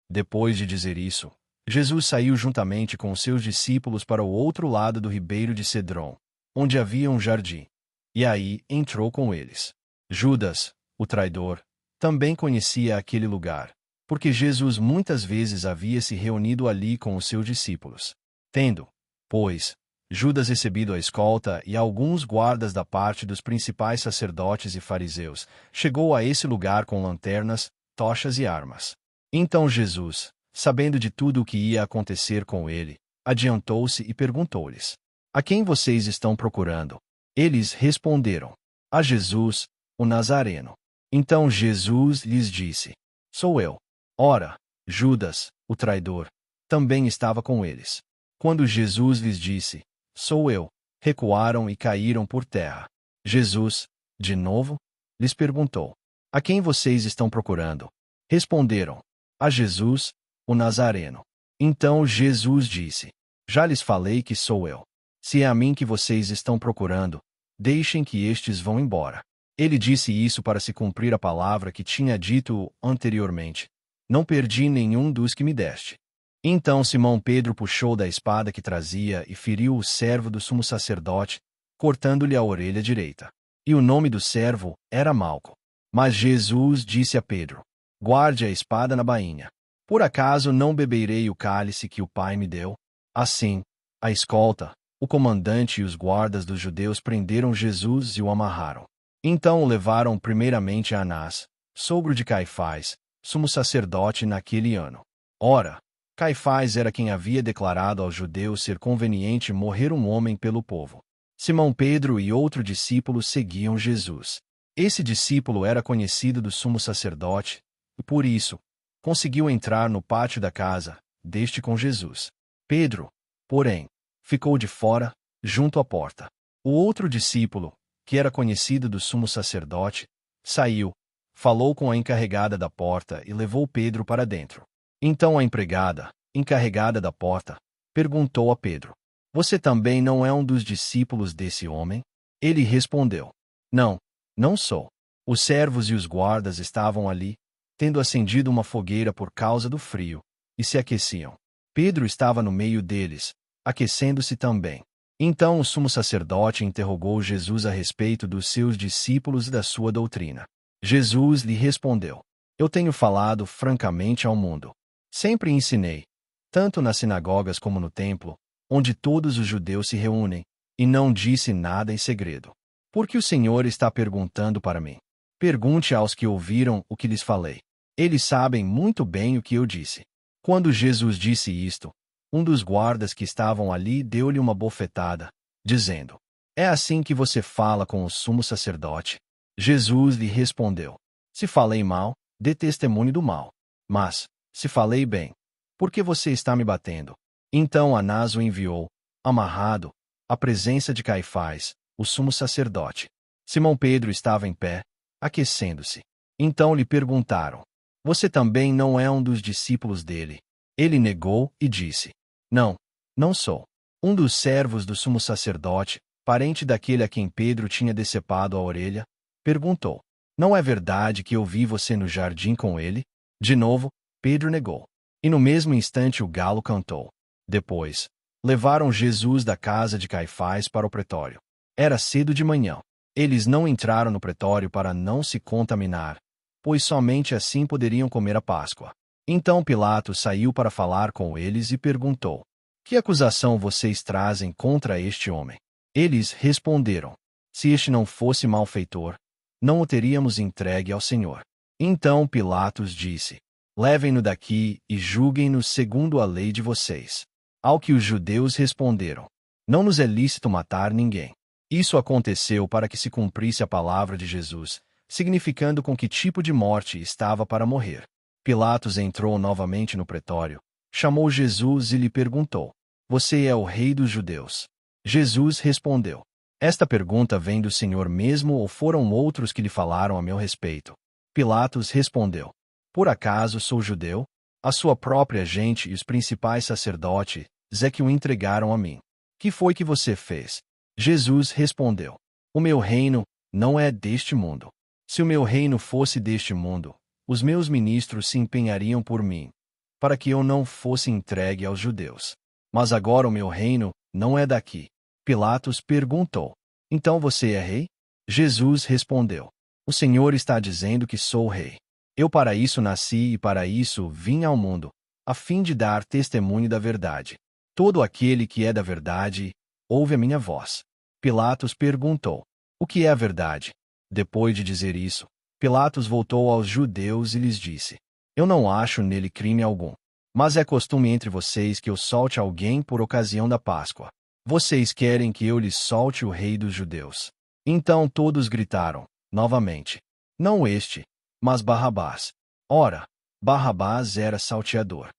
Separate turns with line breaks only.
Depois de dizer isso, Jesus saiu juntamente com os seus discípulos para o outro lado do ribeiro de Cedron, onde havia um jardim. E aí entrou com eles. Judas, o traidor, também conhecia aquele lugar, porque Jesus muitas vezes havia se reunido ali com os seus discípulos. Tendo, pois, Judas recebido a escolta e alguns guardas da parte dos principais sacerdotes e fariseus, chegou a esse lugar com lanternas, tochas e armas. Então Jesus, sabendo de tudo o que ia acontecer com ele, adiantou-se e perguntou-lhes: A quem vocês estão procurando? Eles responderam: A Jesus, o Nazareno. Então Jesus lhes disse: Sou eu. Ora, Judas, o traidor, também estava com eles. Quando Jesus lhes disse: Sou eu, recuaram e caíram por terra. Jesus, de novo, lhes perguntou: A quem vocês estão procurando? Responderam: A Jesus, o Nazareno. Então Jesus disse: Já lhes falei que sou eu. Se é a mim que vocês estão procurando, deixem que estes vão embora. Ele disse isso para se cumprir a palavra que tinha dito anteriormente: Não perdi nenhum dos que me deste. Então Simão Pedro puxou da espada que trazia e feriu o servo do sumo sacerdote, cortando-lhe a orelha direita. E o nome do servo era Malco. Mas Jesus disse a Pedro: Guarde a espada na bainha. Por acaso não beberei o cálice que o Pai me deu? Assim, a escolta, o comandante e os guardas dos judeus prenderam Jesus e o amarraram. Então o levaram primeiramente a Anás, sogro de Caifás, sumo sacerdote naquele ano. Ora, Caifás era quem havia declarado aos judeus ser conveniente morrer um homem pelo povo. Simão Pedro e outro discípulo seguiam Jesus. Esse discípulo era conhecido do sumo sacerdote, e por isso, conseguiu entrar no pátio da casa, deste com Jesus. Pedro, porém, ficou de fora, junto à porta. O outro discípulo, que era conhecido do sumo sacerdote, saiu, falou com a encarregada da porta e levou Pedro para dentro. Então a empregada, encarregada da porta, perguntou a Pedro: Você também não é um dos discípulos desse homem? Ele respondeu: Não, não sou. Os servos e os guardas estavam ali, tendo acendido uma fogueira por causa do frio, e se aqueciam. Pedro estava no meio deles, aquecendo-se também. Então o sumo sacerdote interrogou Jesus a respeito dos seus discípulos e da sua doutrina. Jesus lhe respondeu: Eu tenho falado francamente ao mundo. Sempre ensinei, tanto nas sinagogas como no templo, onde todos os judeus se reúnem, e não disse nada em segredo. Porque o Senhor está perguntando para mim. Pergunte aos que ouviram o que lhes falei. Eles sabem muito bem o que eu disse. Quando Jesus disse isto, um dos guardas que estavam ali deu-lhe uma bofetada, dizendo: É assim que você fala com o sumo sacerdote? Jesus lhe respondeu: Se falei mal, dê testemunho do mal. Mas, se falei bem, por que você está me batendo? Então Anás o enviou, amarrado, à presença de Caifás, o sumo sacerdote. Simão Pedro estava em pé, aquecendo-se. Então lhe perguntaram: Você também não é um dos discípulos dele? Ele negou e disse: Não, não sou. Um dos servos do sumo sacerdote, parente daquele a quem Pedro tinha decepado a orelha, perguntou: Não é verdade que eu vi você no jardim com ele? De novo, Pedro negou. E no mesmo instante o galo cantou. Depois, levaram Jesus da casa de Caifás para o pretório. Era cedo de manhã. Eles não entraram no pretório para não se contaminar, pois somente assim poderiam comer a Páscoa. Então Pilatos saiu para falar com eles e perguntou: Que acusação vocês trazem contra este homem? Eles responderam: Se este não fosse malfeitor, não o teríamos entregue ao Senhor. Então Pilatos disse: Levem-no daqui e julguem-no segundo a lei de vocês. Ao que os judeus responderam: Não nos é lícito matar ninguém. Isso aconteceu para que se cumprisse a palavra de Jesus, significando com que tipo de morte estava para morrer. Pilatos entrou novamente no pretório, chamou Jesus e lhe perguntou: Você é o rei dos judeus? Jesus respondeu: Esta pergunta vem do Senhor mesmo ou foram outros que lhe falaram a meu respeito? Pilatos respondeu: Por acaso sou judeu? A sua própria gente e os principais sacerdotes é que o entregaram a mim. Que foi que você fez? Jesus respondeu: O meu reino não é deste mundo. Se o meu reino fosse deste mundo, os meus ministros se empenhariam por mim, para que eu não fosse entregue aos judeus. Mas agora o meu reino não é daqui. Pilatos perguntou: Então você é rei? Jesus respondeu: O Senhor está dizendo que sou rei. Eu para isso nasci e para isso vim ao mundo, a fim de dar testemunho da verdade. Todo aquele que é da verdade, ouve a minha voz. Pilatos perguntou: O que é a verdade? Depois de dizer isso, Pilatos voltou aos judeus e lhes disse: Eu não acho nele crime algum. Mas é costume entre vocês que eu solte alguém por ocasião da Páscoa. Vocês querem que eu lhes solte o rei dos judeus? Então todos gritaram, novamente: Não este, mas Barrabás. Ora, Barrabás era salteador.